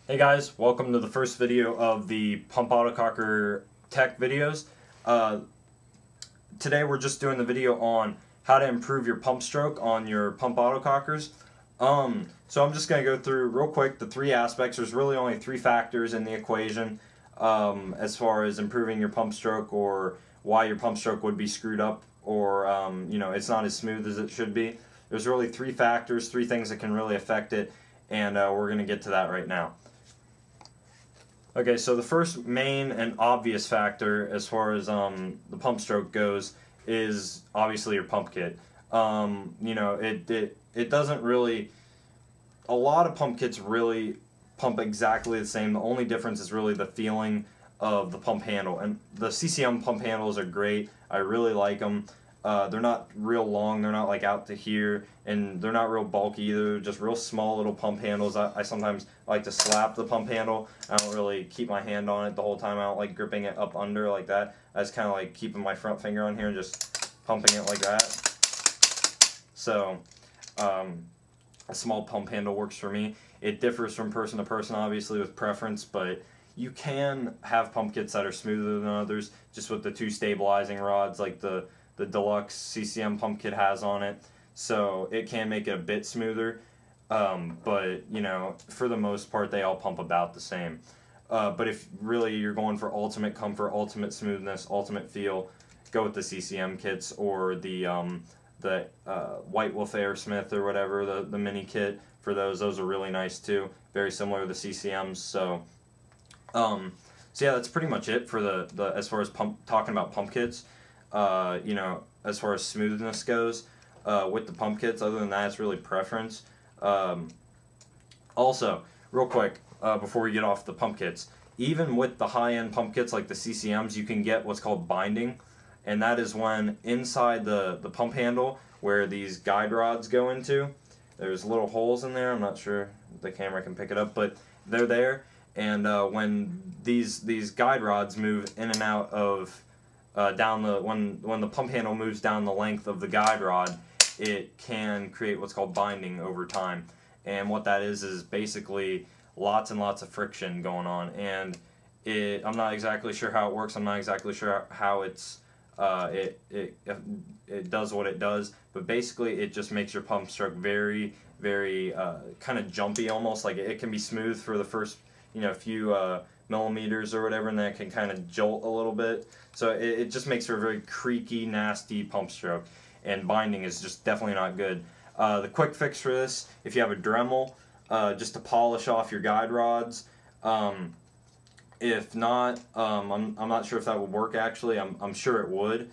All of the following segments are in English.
Hey guys, welcome to the first video of the Pump Autococker tech videos. Today we're just doing the video on how to improve your pump stroke on your pump autocockers. So I'm just going to go through real quick the three aspects. There's really only three factors in the equation as far as improving your pump stroke or why your pump stroke would be screwed up or it's not as smooth as it should be. There's really three factors, three things that can really affect it, and we're going to get to that right now. Okay, so the first main and obvious factor as far as the pump stroke goes is obviously your pump kit. It doesn't really, a lot of pump kits really pump exactly the same. The only difference is really the feeling of the pump handle, and the CCM pump handles are great. I really like them. They're not real long, they're not like out to here, and they're not real bulky either. They're just real small little pump handles. I sometimes like to slap the pump handle. I don't really keep my hand on it the whole time. I don't like gripping it up under like that. I just kind of like keeping my front finger on here and just pumping it like that. So a small pump handle works for me. It differs from person to person, obviously, with preference, but you can have pump kits that are smoother than others, just with the two stabilizing rods like the deluxe CCM pump kit has on it, so it can make it a bit smoother, but for the most part they all pump about the same. But if really you're going for ultimate comfort, ultimate smoothness, ultimate feel, go with the CCM kits or the White Wolf Airosmith or whatever, the mini kit for those are really nice too, very similar to the CCMs. So yeah, that's pretty much it for the as far as talking about pump kits. As far as smoothness goes with the pump kits. Other than that, it's really preference. Also, real quick, before we get off the pump kits, even with the high-end pump kits like the CCMs, you can get what's called binding, and that is when inside the pump handle where these guide rods go into, there's little holes in there. I'm not sure if the camera can pick it up, but they're there, and when these guide rods move in and out of when the pump handle moves down the length of the guide rod, it can create what's called binding over time. And what that is basically lots and lots of friction going on. And I'm not exactly sure how it works. I'm not exactly sure how it does what it does. But basically, it just makes your pump stroke very, very kind of jumpy, almost like it can be smooth for the first few millimeters or whatever, and then it can kind of jolt a little bit. So it just makes for a very creaky, nasty pump stroke, and binding is just definitely not good. The quick fix for this, if you have a Dremel, just to polish off your guide rods. If not, I'm not sure if that would work actually. I'm sure it would,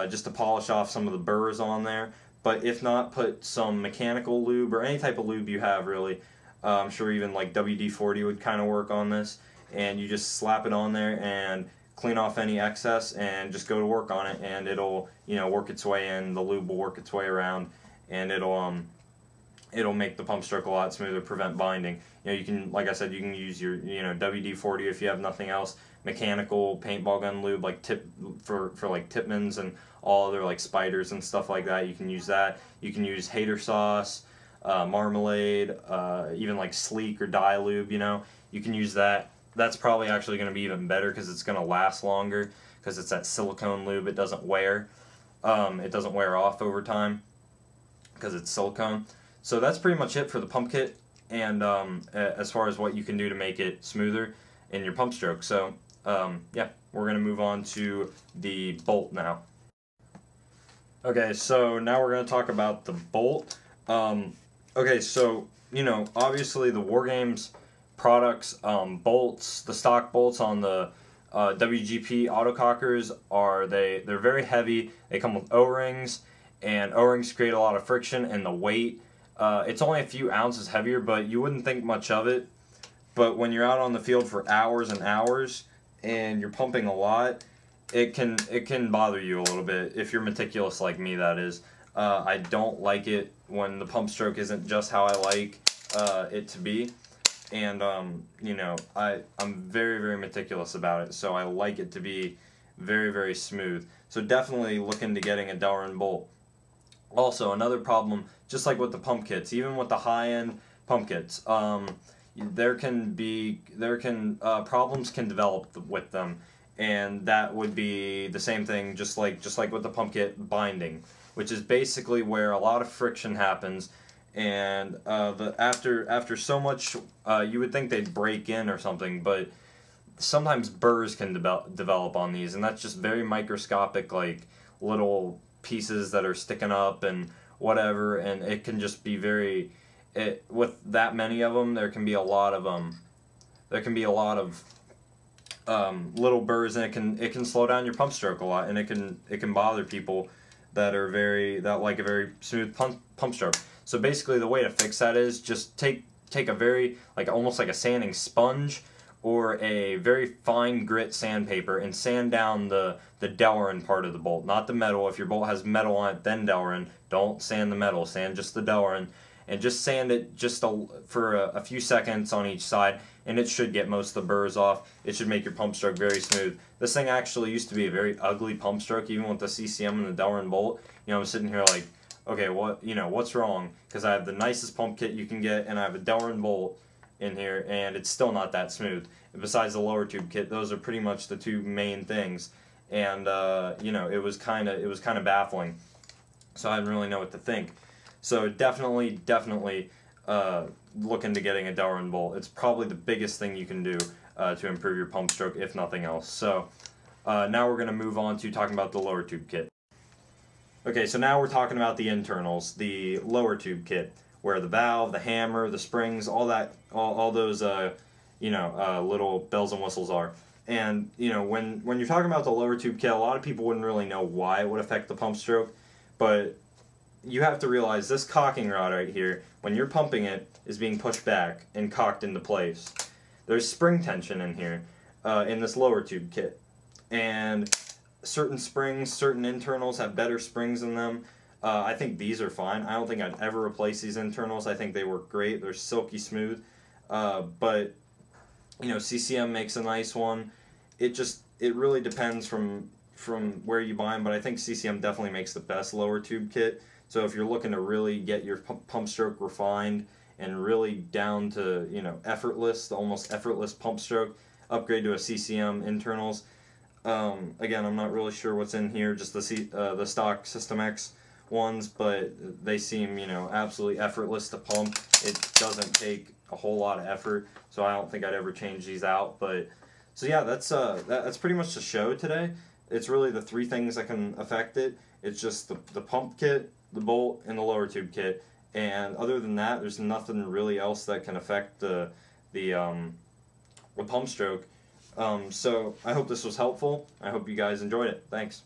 just to polish off some of the burrs on there. But if not, put some mechanical lube or any type of lube you have really. I'm sure even like WD-40 would kind of work on this, and you just slap it on there and clean off any excess and just go to work on it, and it'll work its way in. The lube will work its way around, and it'll make the pump stroke a lot smoother, prevent binding. You can, like I said, you can use your WD-40 if you have nothing else. Mechanical paintball gun lube like for like Tipmans and all other like spiders and stuff like that. You can use that. You can use hater sauce, marmalade, even like sleek or dye lube. You can use that. That's probably actually going to be even better because it's going to last longer because it's that silicone lube. It doesn't wear. It doesn't wear off over time because it's silicone. So that's pretty much it for the pump kit, and as far as what you can do to make it smoother in your pump stroke. So yeah, we're going to move on to the bolt now. Okay, so now we're going to talk about the bolt. Okay, so obviously the Wargames products, bolts, the stock bolts on the WGP autocockers they're very heavy. They come with O-rings, and O-rings create a lot of friction, and the weight, it's only a few ounces heavier, but you wouldn't think much of it. But when you're out on the field for hours and hours and you're pumping a lot, it can bother you a little bit if you're meticulous like me, that is. I don't like it when the pump stroke isn't just how I like it to be. And I'm very, very meticulous about it, so I like it to be very, very smooth. So definitely look into getting a Delrin bolt. Also, another problem, just like with the pump kits, even with the high-end pump kits, problems can develop with them, and that would be the same thing, just like with the pump kit binding, which is basically where a lot of friction happens, and after so much, you would think they'd break in or something, but sometimes burrs can develop on these, and that's just very microscopic, like little pieces that are sticking up and whatever, and it can just be with that many of them, there can be a lot of little burrs, and it can slow down your pump stroke a lot, and it can bother people that like a very smooth pump stroke. So basically, the way to fix that is just take a very, like, almost like a sanding sponge or a very fine grit sandpaper, and sand down the Delrin part of the bolt, not the metal. If your bolt has metal on it, then Delrin. Don't sand the metal, sand just the Delrin, and just sand it for a few seconds on each side, and it should get most of the burrs off. It should make your pump stroke very smooth. This thing actually used to be a very ugly pump stroke, even with the CCM and the Delrin bolt. I'm sitting here like, okay, what's wrong? Because I have the nicest pump kit you can get, and I have a Delrin bolt in here, and it's still not that smooth. And besides the lower tube kit, those are pretty much the two main things, and it was kind of baffling. So I didn't really know what to think. So definitely look into getting a Delrin bolt. It's probably the biggest thing you can do to improve your pump stroke, if nothing else. So now we're going to move on to talking about the lower tube kit. Okay, so now we're talking about the internals, the lower tube kit, where the valve, the hammer, the springs, all those little bells and whistles are. And when you're talking about the lower tube kit, a lot of people wouldn't really know why it would affect the pump stroke, but you have to realize this cocking rod right here, when you're pumping it, is being pushed back and cocked into place. There's spring tension in here, in this lower tube kit, and certain springs, certain internals have better springs in them. I think these are fine. I don't think I'd ever replace these internals. I think they work great. They're silky smooth. But CCM makes a nice one. It really depends from where you buy them, but I think CCM definitely makes the best lower tube kit. So if you're looking to really get your pump stroke refined and really down to effortless, the almost effortless pump stroke, upgrade to a CCM internals. Again, I'm not really sure what's in here, just the stock System X ones, but they seem absolutely effortless to pump. It doesn't take a whole lot of effort, so I don't think I'd ever change these out. But so yeah, that's pretty much the show today. It's really the three things that can affect it. It's just the pump kit, the bolt, and the lower tube kit. And other than that, there's nothing really else that can affect the pump stroke. So I hope this was helpful. I hope you guys enjoyed it. Thanks.